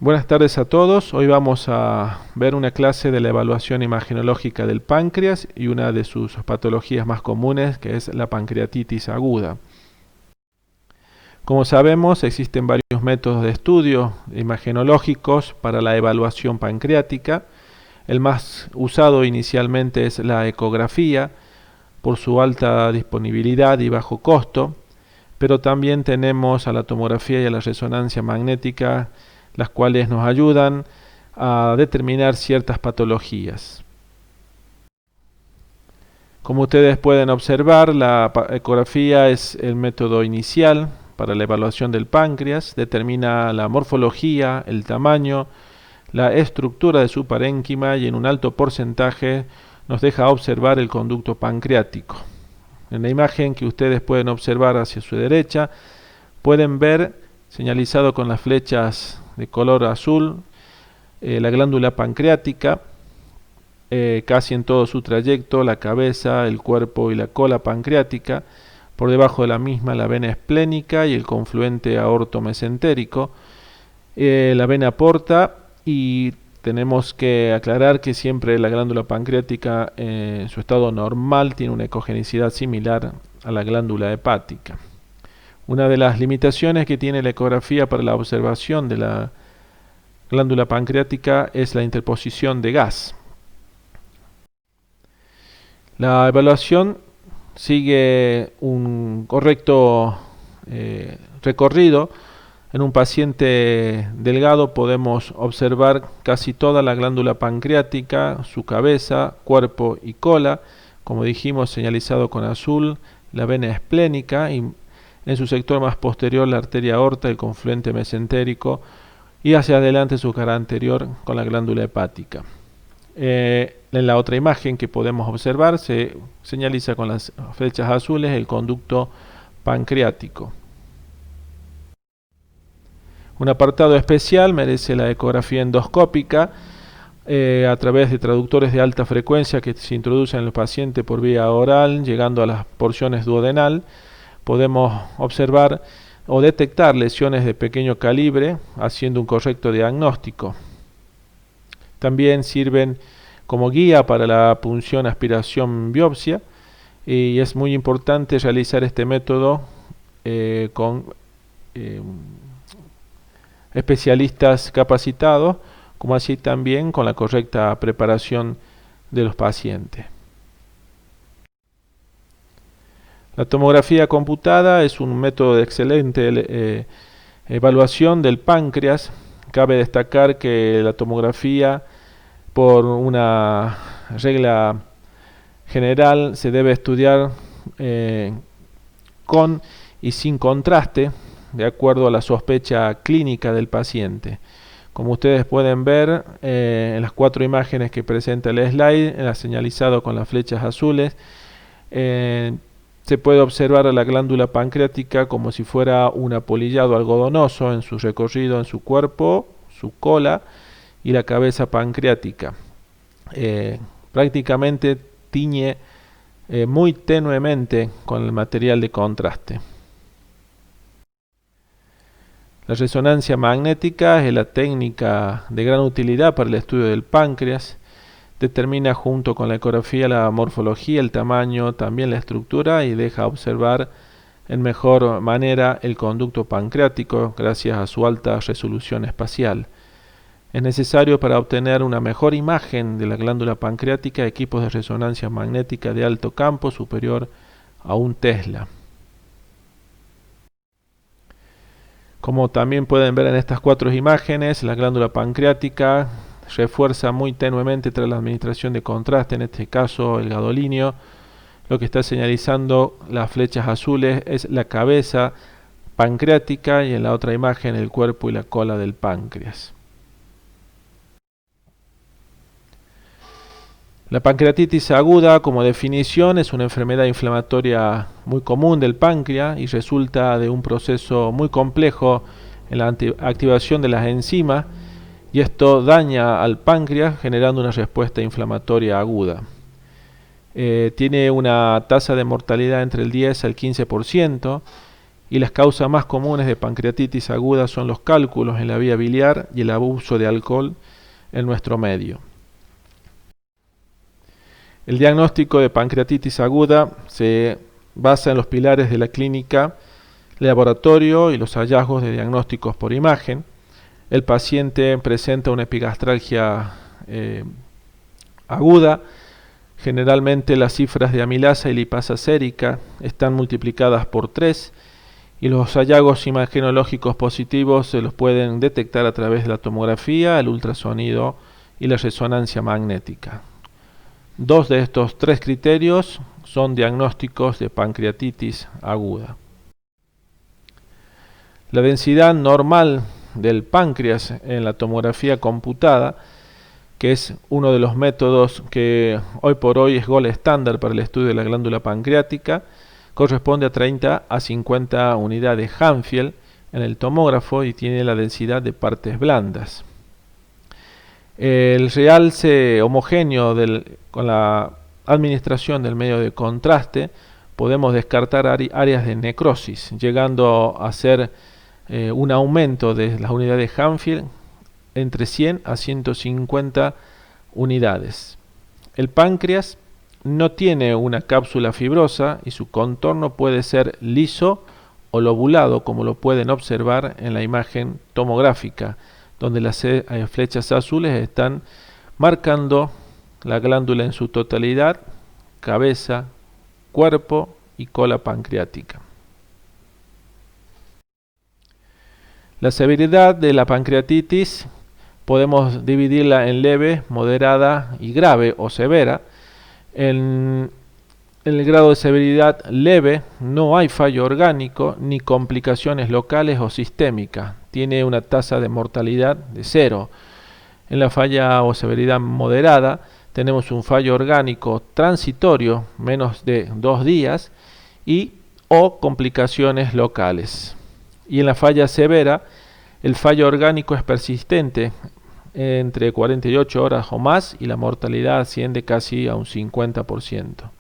Buenas tardes a todos. Hoy vamos a ver una clase de la evaluación imagenológica del páncreas y una de sus patologías más comunes, que es la pancreatitis aguda. Como sabemos, existen varios métodos de estudio imagenológicos para la evaluación pancreática. El más usado inicialmente es la ecografía, por su alta disponibilidad y bajo costo, pero también tenemos a la tomografía y a la resonancia magnética, las cuales nos ayudan a determinar ciertas patologías. Como ustedes pueden observar, la ecografía es el método inicial para la evaluación del páncreas. Determina la morfología, el tamaño, la estructura de su parénquima y en un alto porcentaje nos deja observar el conducto pancreático. En la imagen que ustedes pueden observar hacia su derecha, pueden ver señalizado con las flechas de color azul la glándula pancreática, casi en todo su trayecto, la cabeza, el cuerpo y la cola pancreática. Por debajo de la misma la vena esplénica y el confluente aorto-mesentérico, la vena porta, y tenemos que aclarar que siempre la glándula pancreática en su estado normal tiene una ecogenicidad similar a la glándula hepática. Una de las limitaciones que tiene la ecografía para la observación de la glándula pancreática es la interposición de gas. La evaluación sigue un correcto recorrido. En un paciente delgado podemos observar casi toda la glándula pancreática, su cabeza, cuerpo y cola, como dijimos, señalizado con azul, la vena esplénica y en su sector más posterior la arteria aorta, el confluente mesentérico y hacia adelante su cara anterior con la glándula hepática. En la otra imagen que podemos observar se señaliza con las flechas azules el conducto pancreático. Un apartado especial merece la ecografía endoscópica a través de traductores de alta frecuencia que se introducen en el paciente por vía oral, llegando a las porciones duodenal. Podemos observar o detectar lesiones de pequeño calibre, haciendo un correcto diagnóstico. También sirven como guía para la punción, aspiración, biopsia, y es muy importante realizar este método con especialistas capacitados, como así también con la correcta preparación de los pacientes. La tomografía computada es un método de excelente evaluación del páncreas. Cabe destacar que la tomografía, por una regla general, se debe estudiar con y sin contraste, de acuerdo a la sospecha clínica del paciente. Como ustedes pueden ver en las 4 imágenes que presenta el slide, señalizado con las flechas azules, se puede observar a la glándula pancreática como si fuera un apolillado algodonoso en su recorrido en su cuerpo, su cola y la cabeza pancreática. Prácticamente tiñe muy tenuemente con el material de contraste. La resonancia magnética es la técnica de gran utilidad para el estudio del páncreas. Determina junto con la ecografía la morfología, el tamaño, también la estructura, y deja observar en mejor manera el conducto pancreático gracias a su alta resolución espacial. Es necesario para obtener una mejor imagen de la glándula pancreática equipos de resonancia magnética de alto campo superior a 1 Tesla. Como también pueden ver en estas 4 imágenes, la glándula pancreática refuerza muy tenuemente tras la administración de contraste, en este caso el gadolínio. Lo que está señalizando las flechas azules es la cabeza pancreática y en la otra imagen el cuerpo y la cola del páncreas. La pancreatitis aguda, como definición, es una enfermedad inflamatoria muy común del páncreas y resulta de un proceso muy complejo en la activación de las enzimas, y esto daña al páncreas generando una respuesta inflamatoria aguda. Tiene una tasa de mortalidad entre el 10 al 15% y las causas más comunes de pancreatitis aguda son los cálculos en la vía biliar y el abuso de alcohol en nuestro medio. El diagnóstico de pancreatitis aguda se basa en los pilares de la clínica, laboratorio y los hallazgos de diagnósticos por imagen. El paciente presenta una epigastralgia aguda. Generalmente las cifras de amilasa y lipasa sérica están multiplicadas por 3 y los hallazgos imagenológicos positivos se los pueden detectar a través de la tomografía, el ultrasonido y la resonancia magnética. 2 de estos 3 criterios son diagnósticos de pancreatitis aguda. La densidad normal del páncreas en la tomografía computada, que es uno de los métodos que hoy por hoy es gold estándar para el estudio de la glándula pancreática, corresponde a 30 a 50 unidades Hanfield en el tomógrafo y tiene la densidad de partes blandas. El realce homogéneo con la administración del medio de contraste podemos descartar áreas de necrosis, llegando a ser un aumento de las unidades Hanfield entre 100 a 150 unidades. El páncreas no tiene una cápsula fibrosa y su contorno puede ser liso o lobulado, como lo pueden observar en la imagen tomográfica, donde las flechas azules están marcando la glándula en su totalidad, cabeza, cuerpo y cola pancreática. La severidad de la pancreatitis podemos dividirla en leve, moderada y grave o severa. En el grado de severidad leve no hay fallo orgánico ni complicaciones locales o sistémicas. Tiene una tasa de mortalidad de 0. En la falla o severidad moderada tenemos un fallo orgánico transitorio, menos de 2 días, o complicaciones locales. Y en la falla severa, el fallo orgánico es persistente entre 48 horas o más y la mortalidad asciende casi a un 50%.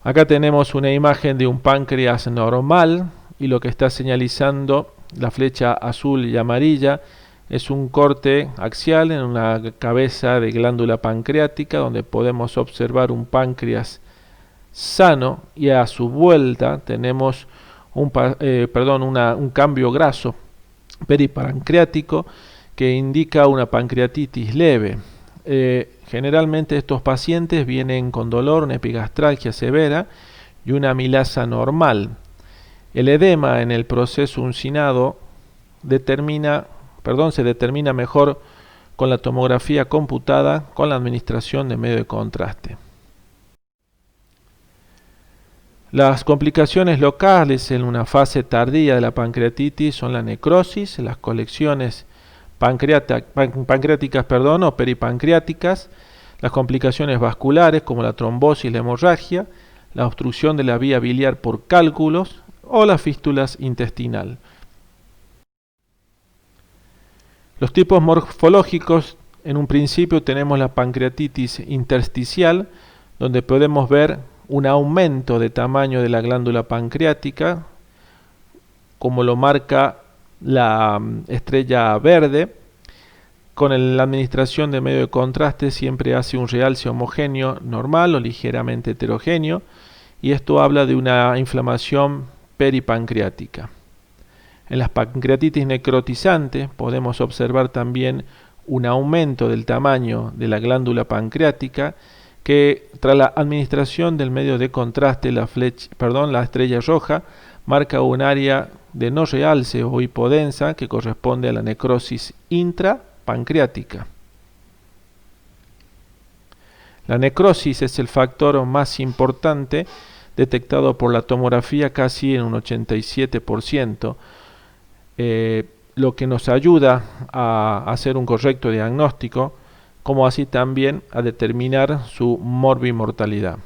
Acá tenemos una imagen de un páncreas normal y lo que está señalizando la flecha azul y amarilla es un corte axial en una cabeza de glándula pancreática donde podemos observar un páncreas sano y a su vuelta tenemos un cambio graso peripancreático que indica una pancreatitis leve. Generalmente estos pacientes vienen con dolor, una epigastralgia severa y una amilasa normal. El edema en el proceso uncinado se determina mejor con la tomografía computada con la administración de medio de contraste. Las complicaciones locales en una fase tardía de la pancreatitis son la necrosis, las colecciones pancreáticas o peripancreáticas, las complicaciones vasculares como la trombosis, la hemorragia, la obstrucción de la vía biliar por cálculos o las fístulas intestinal. Los tipos morfológicos, en un principio tenemos la pancreatitis intersticial, donde podemos ver un aumento de tamaño de la glándula pancreática, como lo marca la estrella verde. Con la administración de medio de contraste siempre hace un realce homogéneo normal o ligeramente heterogéneo, y esto habla de una inflamación peripancreática. En las pancreatitis necrotizantes podemos observar también un aumento del tamaño de la glándula pancreática que tras la administración del medio de contraste, la estrella roja marca un área de no realce o hipodensa que corresponde a la necrosis intrapancreática. La necrosis es el factor más importante detectado por la tomografía casi en un 87%, lo que nos ayuda a hacer un correcto diagnóstico, como así también a determinar su morbimortalidad.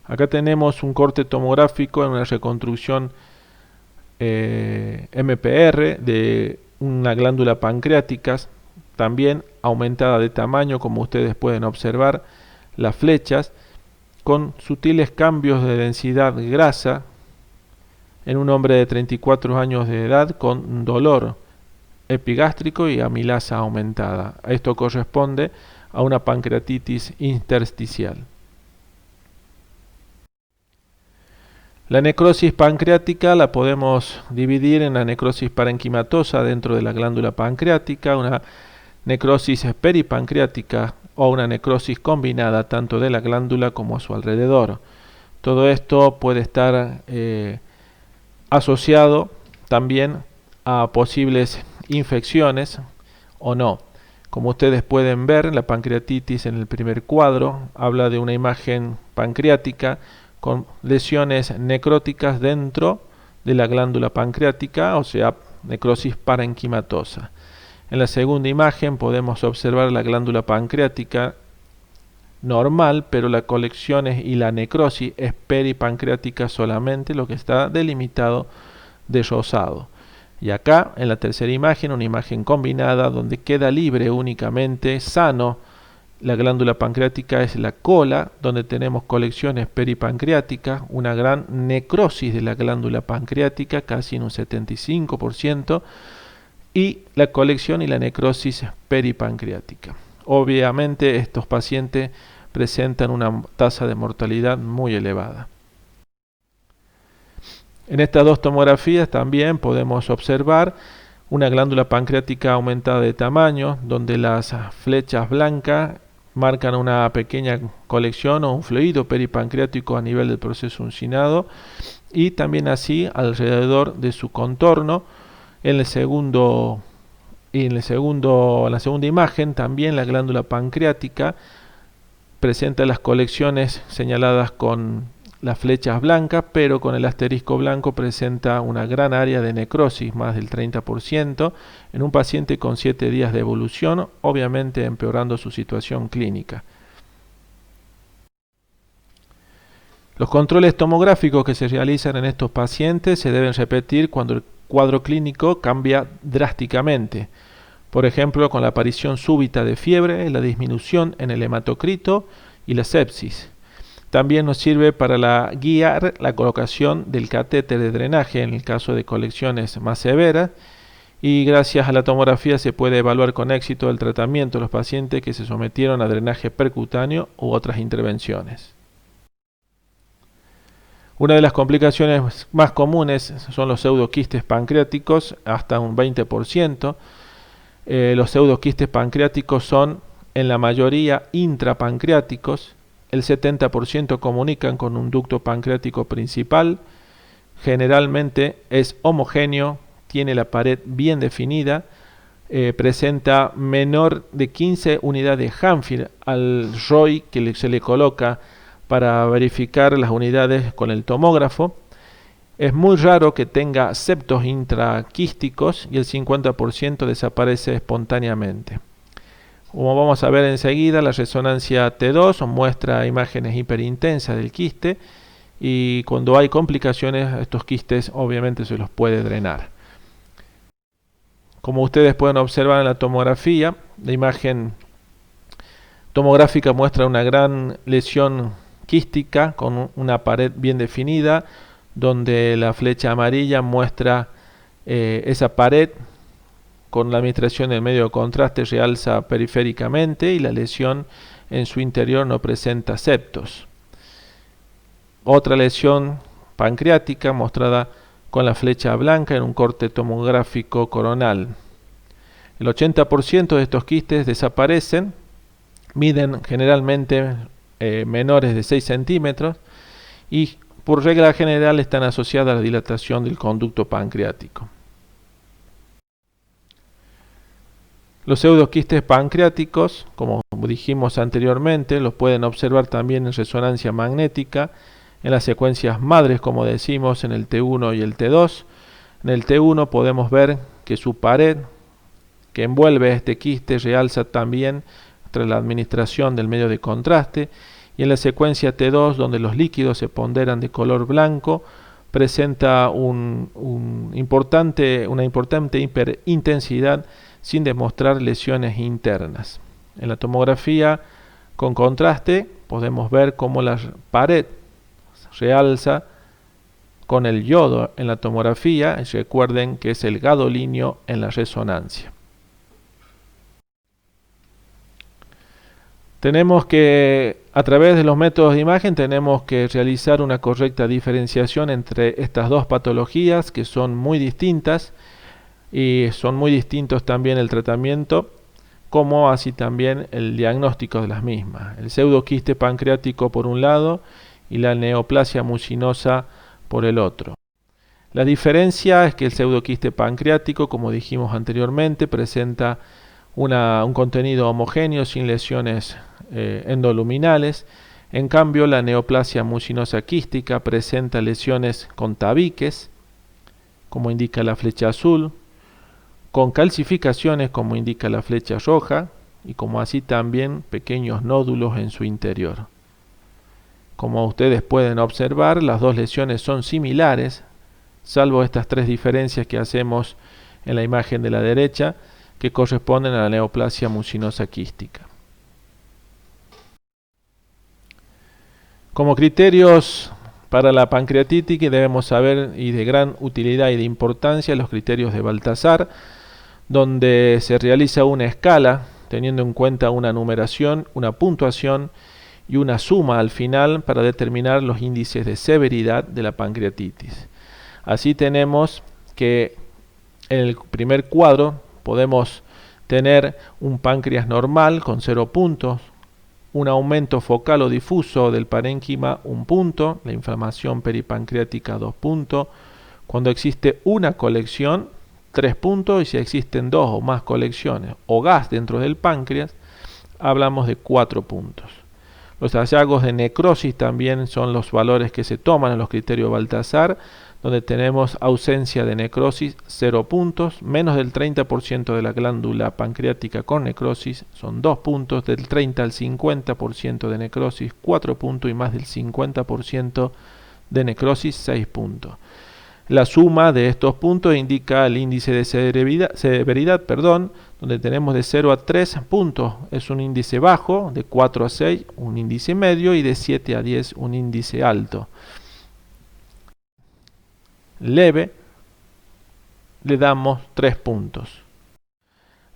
Acá tenemos un corte tomográfico en una reconstrucción MPR de una glándula pancreática, también aumentada de tamaño, como ustedes pueden observar las flechas, con sutiles cambios de densidad grasa en un hombre de 34 años de edad con dolor epigástrico y amilasa aumentada. Esto corresponde a una pancreatitis intersticial. La necrosis pancreática la podemos dividir en la necrosis parenquimatosa dentro de la glándula pancreática, una necrosis peripancreática o una necrosis combinada tanto de la glándula como a su alrededor. Todo esto puede estar asociado también a posibles infecciones o no. Como ustedes pueden ver, la pancreatitis en el primer cuadro habla de una imagen pancreática con lesiones necróticas dentro de la glándula pancreática, o sea, necrosis parenquimatosa. En la segunda imagen podemos observar la glándula pancreática normal, pero las colecciones y la necrosis es peripancreática solamente, lo que está delimitado de rosado. Y acá, en la tercera imagen, una imagen combinada donde queda libre únicamente, sano. La glándula pancreática es la cola, donde tenemos colecciones peripancreáticas, una gran necrosis de la glándula pancreática, casi en un 75%, y la colección y la necrosis peripancreática. Obviamente estos pacientes presentan una tasa de mortalidad muy elevada. En estas dos tomografías también podemos observar una glándula pancreática aumentada de tamaño, donde las flechas blancas marcan una pequeña colección o un fluido peripancreático a nivel del proceso uncinado y también así alrededor de su contorno. En la segunda imagen también la glándula pancreática presenta las colecciones señaladas con las flechas blancas, pero con el asterisco blanco presenta una gran área de necrosis, más del 30%, en un paciente con 7 días de evolución, obviamente empeorando su situación clínica. Los controles tomográficos que se realizan en estos pacientes se deben repetir cuando el cuadro clínico cambia drásticamente. Por ejemplo, con la aparición súbita de fiebre, la disminución en el hematocrito y la sepsis. También nos sirve para guiar la colocación del catéter de drenaje en el caso de colecciones más severas y gracias a la tomografía se puede evaluar con éxito el tratamiento de los pacientes que se sometieron a drenaje percutáneo u otras intervenciones. Una de las complicaciones más comunes son los pseudoquistes pancreáticos, hasta un 20%. Los pseudoquistes pancreáticos son en la mayoría intrapancreáticos. El 70% comunican con un ducto pancreático principal. Generalmente es homogéneo, tiene la pared bien definida, presenta menor de 15 unidades Hanfir al ROI que se le coloca para verificar las unidades con el tomógrafo. Es muy raro que tenga septos intraquísticos y el 50% desaparece espontáneamente. Como vamos a ver enseguida, la resonancia T2 muestra imágenes hiperintensas del quiste y cuando hay complicaciones, estos quistes obviamente se los puede drenar. Como ustedes pueden observar en la tomografía, la imagen tomográfica muestra una gran lesión quística con una pared bien definida, donde la flecha amarilla muestra esa pared con la administración del medio de contraste realza periféricamente y la lesión en su interior no presenta septos. Otra lesión pancreática mostrada con la flecha blanca en un corte tomográfico coronal. El 80% de estos quistes desaparecen, miden generalmente menores de 6 centímetros y por regla general están asociadas a la dilatación del conducto pancreático. Los pseudoquistes pancreáticos, como dijimos anteriormente, los pueden observar también en resonancia magnética, en las secuencias madres, como decimos, en el T1 y el T2. En el T1 podemos ver que su pared que envuelve este quiste realza también tras la administración del medio de contraste, y en la secuencia T2, donde los líquidos se ponderan de color blanco, presenta una importante hiperintensidad sin demostrar lesiones internas. En la tomografía con contraste podemos ver cómo la pared realza con el yodo en la tomografía. Recuerden que es el gadolinio en la resonancia. Tenemos que, a través de los métodos de imagen, tenemos que realizar una correcta diferenciación entre estas dos patologías que son muy distintas, y son muy distintos también el tratamiento, como así también el diagnóstico de las mismas. El pseudoquiste pancreático por un lado y la neoplasia mucinosa por el otro. La diferencia es que el pseudoquiste pancreático, como dijimos anteriormente, presenta un contenido homogéneo sin lesiones endoluminales. En cambio, la neoplasia mucinosa quística presenta lesiones con tabiques, como indica la flecha azul, con calcificaciones, como indica la flecha roja, y como así también pequeños nódulos en su interior. Como ustedes pueden observar, las dos lesiones son similares, salvo estas tres diferencias que hacemos en la imagen de la derecha, que corresponden a la neoplasia mucinosa quística. Como criterios para la pancreatitis que debemos saber, y de gran utilidad y de importancia, los criterios de Baltasar, donde se realiza una escala teniendo en cuenta una numeración, una puntuación y una suma al final para determinar los índices de severidad de la pancreatitis. Así tenemos que en el primer cuadro podemos tener un páncreas normal con 0 puntos, un aumento focal o difuso del parénquima 1 punto, la inflamación peripancreática 2 puntos, cuando existe una colección 3 puntos, y si existen 2 o más colecciones o gas dentro del páncreas, hablamos de 4 puntos. Los hallazgos de necrosis también son los valores que se toman en los criterios Baltasar, donde tenemos ausencia de necrosis 0 puntos, menos del 30% de la glándula pancreática con necrosis son 2 puntos, del 30 al 50% de necrosis 4 puntos y más del 50% de necrosis 6 puntos. La suma de estos puntos indica el índice de severidad, donde tenemos de 0 a 3 puntos, es un índice bajo, de 4 a 6 un índice medio y de 7 a 10 un índice alto. Leve le damos 3 puntos.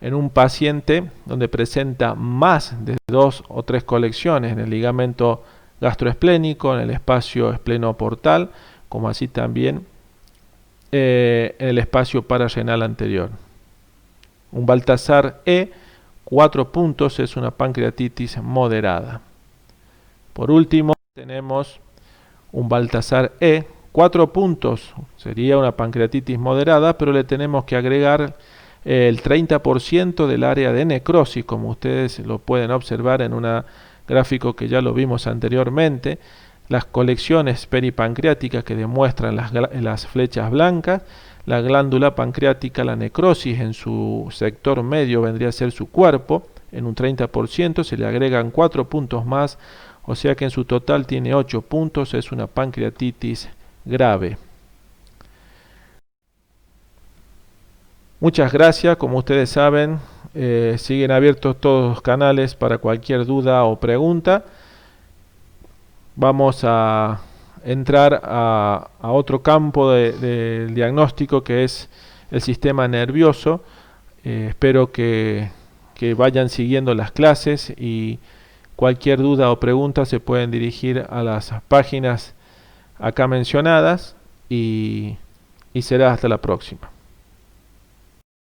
En un paciente donde presenta más de 2 o 3 colecciones en el ligamento gastroesplénico, en el espacio esplenoportal, como así también en el espacio pararrenal anterior. Un Baltasar E, 4 puntos, es una pancreatitis moderada. Por último, tenemos un Baltasar E, 4 puntos, sería una pancreatitis moderada, pero le tenemos que agregar el 30% del área de necrosis, como ustedes lo pueden observar en un gráfico que ya lo vimos anteriormente. Las colecciones peripancreáticas que demuestran las flechas blancas, la glándula pancreática, la necrosis en su sector medio vendría a ser su cuerpo, en un 30%, se le agregan 4 puntos más, o sea que en su total tiene 8 puntos, es una pancreatitis grave. Muchas gracias, como ustedes saben, siguen abiertos todos los canales para cualquier duda o pregunta. Vamos a entrar a otro campo del diagnóstico, que es el sistema nervioso. Espero que vayan siguiendo las clases, y cualquier duda o pregunta se pueden dirigir a las páginas acá mencionadas, y será hasta la próxima.